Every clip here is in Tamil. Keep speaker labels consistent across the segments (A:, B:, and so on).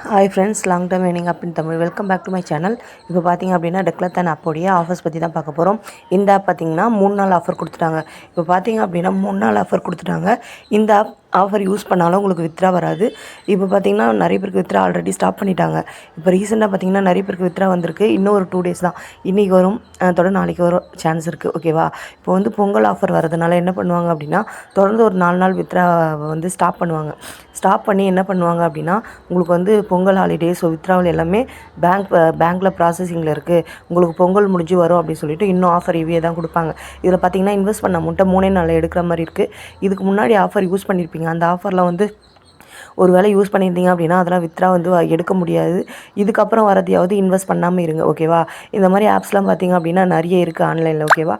A: Hi friends, long term earning up in Tamil. Welcome back to my channel. இப்போ பார்த்தீங்க அப்படின்னா டெக்லத்தான் ஆப்போடைய ஆஃபர்ஸ் பற்றி தான் பார்க்க போகிறோம். இந்த ஆப் பார்த்தீங்கன்னா 3 நாள் ஆஃபர் கொடுத்துட்டாங்க. இப்போ பார்த்தீங்க அப்படின்னா 3 நாள் ஆஃபர் கொடுத்துட்டாங்க. இந்த ஆஃபர் யூஸ் பண்ணாலும் உங்களுக்கு வித்ரா வராது. இப்போ பார்த்தீங்கன்னா நிறைய பேருக்கு வித்ரா ஆல்ரெடி ஸ்டாப் பண்ணிட்டாங்க. இப்போ ரீசெண்டாக பார்த்தீங்கன்னா நிறைய பேருக்கு வித்ரா வந்திருக்கு. இன்னும் ஒரு 2 டேஸ் தான், இன்றைக்கி வரும், தொடர்ந்து நாளைக்கு வரும் சான்ஸ் இருக்குது. ஓகேவா? இப்போ வந்து பொங்கல் ஆஃபர் வரதுனால என்ன பண்ணுவாங்க அப்படின்னா தொடர்ந்து ஒரு 4 நாள் வித்ரா வந்து ஸ்டாப் பண்ணுவாங்க. ஸ்டாப் பண்ணி என்ன பண்ணுவாங்க அப்படின்னா உங்களுக்கு வந்து பொங்கல் ஹாலிடே, ஸோ வித்ராவல் எல்லாமே பேங்க்கில் ப்ராசஸிங்கில் இருக்குது, உங்களுக்கு பொங்கல் முடிஞ்சு வரும் அப்படின்னு சொல்லிட்டு இன்னும் ஆஃபர் இவையே தான் கொடுப்பாங்க. இதில் பார்த்தீங்கன்னா இன்வெஸ்ட் பண்ண அமௌண்ட்டை 3 நாளில் எடுக்கிற மாதிரி இருக்குது. இதுக்கு முன்னாடி ஆஃபர் யூஸ் பண்ணியிருப்பீங்க. அந்த ஆஃபரில் வந்து ஒரு வேளை யூஸ் பண்ணியிருந்தீங்க அப்படின்னா அதெல்லாம் வித்ரா வந்து எடுக்க முடியாது. இதுக்கப்புறம் வரதையாவது இன்வெஸ்ட் பண்ணாமல் இருங்க. ஓகேவா? இந்த மாதிரி ஆப்ஸ்லாம் பார்த்திங்க அப்படின்னா நிறைய இருக்குது ஆன்லைனில். ஓகேவா?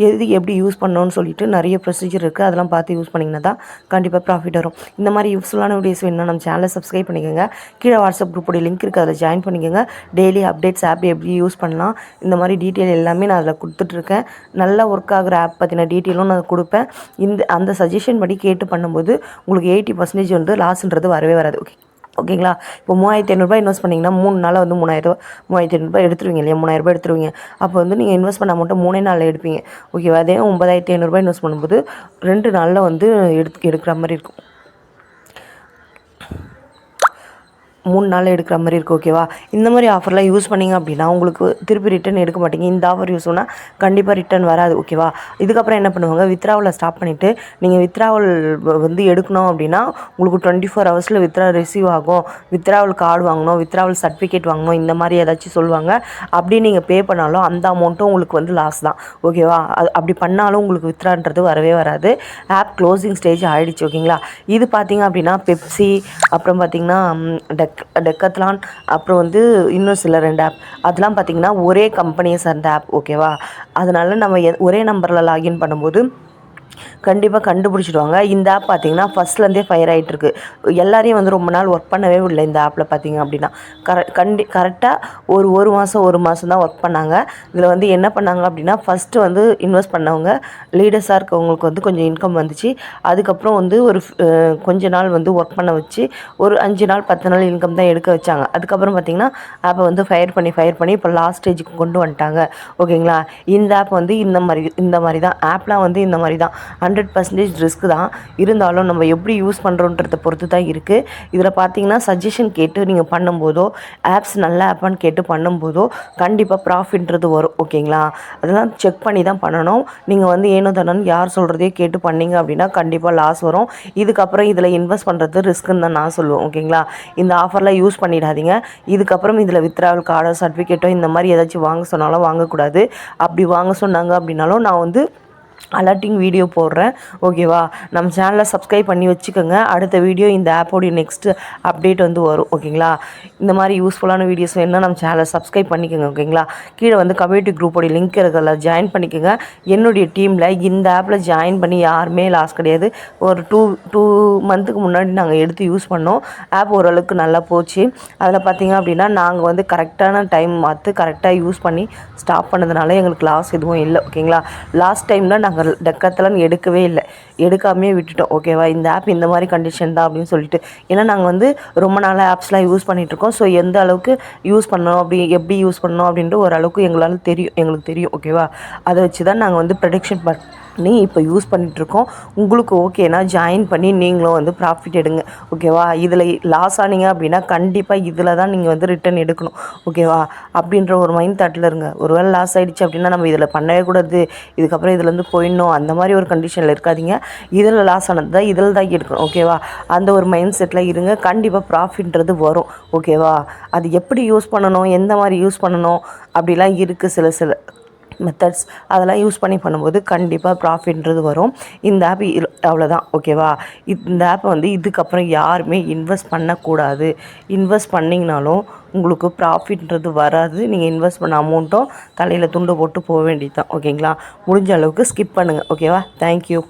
A: எது எப்படி யூஸ் பண்ணணும்னு சொல்லிட்டு நிறைய ப்ரொசீஜர் இருக்குது. அதெல்லாம் பார்த்து யூஸ் பண்ணிங்கன்னா தான் கண்டிப்பாக ப்ராஃபிட் வரும். இந்த மாதிரி யூஸ்ஃபுல்லான வீடியோஸ் வேணும்னா நம்ம சேனலை சப்ஸ்கிரைப் பண்ணிக்கோங்க. கீழே வாட்ஸ்அப் குரூப்போடைய லிங்க் இருக்குது, அதில் ஜாயின் பண்ணிக்கோங்க. டெய்லி அப்டேட்ஸ், ஆப் எப்படி யூஸ் பண்ணலாம், இந்த மாதிரி டீட்டெயில் எல்லாமே நான் அதில் கொடுத்துட்ருக்கேன். நல்லா ஒர்க் ஆகிற ஆப் பற்றின டீட்டெயிலும் நான் கொடுப்பேன். அந்த சஜஷன் படி கேட்டு பண்ணும்போது உங்களுக்கு 80% வந்து லாஸ்ன்றது வரவே வராது. ஓகேங்களா? இப்போ 3500 இன்வெஸ்ட் பண்ணிங்கன்னா 3 நாளில் வந்து 3500 எடுத்துருவீங்க இல்லையா? 3000 எடுத்துருவீங்க. அப்போ வந்து நீங்கள் இன்வெஸ்ட் பண்ண அமௌண்ட்டை 3 நாளில் எடுப்பீங்க. ஓகேவா? அதே 9500 இன்வெஸ்ட் பண்ணும்போது 2 நாளில் வந்து எடுக்கிற மாதிரி இருக்கும். 3 நாள் எடுக்கிற மாதிரி இருக்குது. ஓகேவா? இந்த மாதிரி ஆஃபர்லாம் யூஸ் பண்ணிங்க அப்படின்னா உங்களுக்கு திருப்பி ரிட்டன் எடுக்க மாட்டீங்க. இந்த ஆஃபர் யூஸ் பண்ணால் கண்டிப்பாக ரிட்டன் வராது. ஓகேவா? இதுக்கப்புறம் என்ன பண்ணுவாங்க, வித்ராவில் ஸ்டாப் பண்ணிவிட்டு நீங்கள் வித்ராவல் வந்து எடுக்கணும் அப்படின்னா உங்களுக்கு 24 ஹவர்ஸில் வித்ரா ரிசீவ் ஆகும், வித்ராவல் கார்டு வாங்கணும், வித்ராவல் சர்டிஃபிகேட் வாங்கணும், இந்த மாதிரி ஏதாச்சும் சொல்லுவாங்க. அப்படி நீங்கள் பே பண்ணாலும் அந்த அமௌண்ட்டும் உங்களுக்கு வந்து லாஸ் தான். ஓகேவா? அப்படி பண்ணாலும் உங்களுக்கு வித்ரான்றது வரவே வராது. ஆப் க்ளோசிங் ஸ்டேஜ் ஆகிடுச்சு. ஓகேங்களா? இது பார்த்தீங்க அப்படின்னா பெப்சி, அப்புறம் பார்த்திங்கன்னா டெக்கத்லான், அப்புறம் வந்து இன்னும் சில 2 ஆப், அதெல்லாம் பார்த்திங்கன்னா ஒரே கம்பெனியை சார்ந்த ஆப். ஓகேவா? அதனால நம்ம ஒரே நம்பரில் லாகின் பண்ணும்போது கண்டிப்பாக கண்டுபிடிச்சிடுவாங்க. இந்த ஆப் பார்த்திங்கன்னா ஃபஸ்ட்லேருந்தே ஃபயர் ஆகிட்டுருக்கு. எல்லாரையும் வந்து ரொம்ப நாள் ஒர்க் பண்ணவே இல்லை இந்த ஆப்பில். பார்த்திங்க அப்படின்னா கரெக்டாக ஒரு மாதம் தான் ஒர்க் பண்ணாங்க. இதில் வந்து என்ன பண்ணாங்க அப்படின்னா ஃபஸ்ட்டு வந்து இன்வெஸ்ட் பண்ணவங்க லீடர்ஸாக இருக்கவங்களுக்கு வந்து கொஞ்சம் இன்கம் வந்துச்சு. அதுக்கப்புறம் வந்து ஒரு கொஞ்ச நாள் வந்து ஒர்க் பண்ண வச்சு ஒரு 5 நாள் 10 நாள் இன்கம் தான் எடுக்க வச்சாங்க. அதுக்கப்புறம் பார்த்திங்கன்னா ஆப்பை வந்து ஃபயர் பண்ணி இப்போ லாஸ்ட் ஸ்டேஜுக்கு கொண்டு வந்துட்டாங்க. ஓகேங்களா? இந்த ஆப் வந்து இந்த மாதிரி தான் ஆப்லாம் வந்து இந்த மாதிரி தான் 100% ரிஸ்க் தான். இருந்தாலும் நம்ம எப்படி யூஸ் பண்ணுறோன்றதை பொறுத்து தான் இருக்குது. இதில் பார்த்தீங்கன்னா சஜஷன் கேட்டு நீங்கள் பண்ணும்போதோ, ஆப்ஸ் நல்ல ஆப்பான்னு கேட்டு பண்ணும்போதோ கண்டிப்பாக ப்ராஃபிட்ன்றது வரும். ஓகேங்களா? அதெல்லாம் செக் பண்ணி தான் பண்ணணும். நீங்கள் வந்து ஏனோ தானோன்னு யார் சொல்கிறதையே கேட்டு பண்ணிங்க அப்படின்னா கண்டிப்பாக லாஸ் வரும். இதுக்கப்புறம் இதில் இன்வெஸ்ட் பண்ணுறது ரிஸ்க்குன்னு தான் நான் சொல்லுவேன். ஓகேங்களா? இந்த ஆஃபர்லாம் யூஸ் பண்ணிடாதீங்க. இதுக்கப்புறம் இதில் வித்ராவல் கார்டோ சர்டிஃபிகேட்டோ இந்த மாதிரி ஏதாச்சும் வாங்க சொன்னாலும் வாங்கக்கூடாது. அப்படி வாங்க சொன்னாங்க அப்படின்னாலும் நான் வந்து அலர்ட்டிங் வீடியோ போடுறேன். ஓகேவா? நம்ம சேனலை சப்ஸ்கிரைப் பண்ணி வச்சுக்கோங்க. அடுத்த வீடியோ இந்த ஆப்போடைய நெக்ஸ்ட்டு அப்டேட் வந்து வரும். ஓகேங்களா? இந்த மாதிரி யூஸ்ஃபுல்லான வீடியோஸ் வேணுன்னா நம்ம சேனலை சப்ஸ்கிரைப் பண்ணிக்கோங்க. ஓகேங்களா? கீழே வந்து கம்யூனிட்டி குரூப்போடைய லிங்க் இருக்கிறத ஜாயின் பண்ணிக்கோங்க. என்னுடைய டீமில் இந்த ஆப்பில் ஜாயின் பண்ணி யாருமே லாஸ் கிடையாது. ஒரு டூ மந்த்துக்கு முன்னாடி நாங்கள் எடுத்து யூஸ் பண்ணோம். ஆப் ஓரளவுக்கு நல்லா போச்சு. அதில் பார்த்திங்க அப்படின்னா நாங்கள் வந்து கரெக்டான டைம் பார்த்து கரெக்டாக யூஸ் பண்ணி ஸ்டாப் பண்ணதுனால எங்களுக்கு லாஸ் எதுவும் இல்லை. ஓகேங்களா? லாஸ்ட் டைமில் நாங்கள் டெக்கத்லான் எடுக்கவே இல்லை, எடுக்காமே விட்டுட்டோம். ஓகேவா? இந்த ஆப் இந்த மாதிரி கண்டிஷன் தான் அப்படின்னு சொல்லிட்டு. ஏன்னா நாங்கள் வந்து ரொம்ப நாளாக ஆப்ஸ்லாம் யூஸ் பண்ணிகிட்ருக்கோம். ஸோ எந்த அளவுக்கு யூஸ் பண்ணணும், எப்படி யூஸ் பண்ணணும் அப்படின்ட்டு ஓரளவுக்கு எங்களுக்கு தெரியும். ஓகேவா? அதை வச்சு தான் நாங்கள் வந்து ப்ரெடிக்ஷன் பண்ணி இப்போ யூஸ் பண்ணிகிட்ருக்கோம். உங்களுக்கு ஓகேனா ஜாயின் பண்ணி நீங்களும் வந்து ப்ராஃபிட் எடுங்க. ஓகேவா? இதில் லாஸ் ஆனீங்க அப்படின்னா கண்டிப்பாக இதில் தான் நீங்கள் வந்து ரிட்டன் எடுக்கணும். ஓகேவா? அப்படின்ற ஒரு மைண்ட் தாட்டில் இருங்க. ஒரு வேளை லாஸ் ஆகிடுச்சு அப்படின்னா நம்ம இதில் பண்ணவே கூடாது, இதுக்கப்புறம் இதுலேருந்து போயிடணும், அந்த மாதிரி ஒரு கண்டிஷனில் இருக்காதீங்க. இதில் லாஸ் ஆனது தான் இதில் தான் எடுக்கணும். ஓகேவா? அந்த ஒரு மைண்ட் செட்டில் இருங்க. கண்டிப்பாக ப்ராஃபிட்ன்றது வரும். ஓகேவா? அது எப்படி யூஸ் பண்ணணும், எந்த மாதிரி யூஸ் பண்ணணும் அப்படிலாம் இருக்குது சில மெத்தட்ஸ். அதெல்லாம் யூஸ் பண்ணும்போது கண்டிப்பாக ப்ராஃபிட்ன்றது வரும். இந்த ஆப் அவ்வளோதான். ஓகேவா? இந்த ஆப்பை வந்து இதுக்கப்புறம் யாருமே இன்வெஸ்ட் பண்ணக்கூடாது. இன்வெஸ்ட் பண்ணிங்கனாலும் உங்களுக்கு ப்ராஃபிட்ன்றது வராது. நீங்கள் இன்வெஸ்ட் பண்ண அமௌண்ட்டும் தலையில் துண்டு போட்டு போக வேண்டியது தான். ஓகேங்களா? முடிஞ்ச அளவுக்கு ஸ்கிப் பண்ணுங்கள். ஓகேவா? தேங்க்யூ.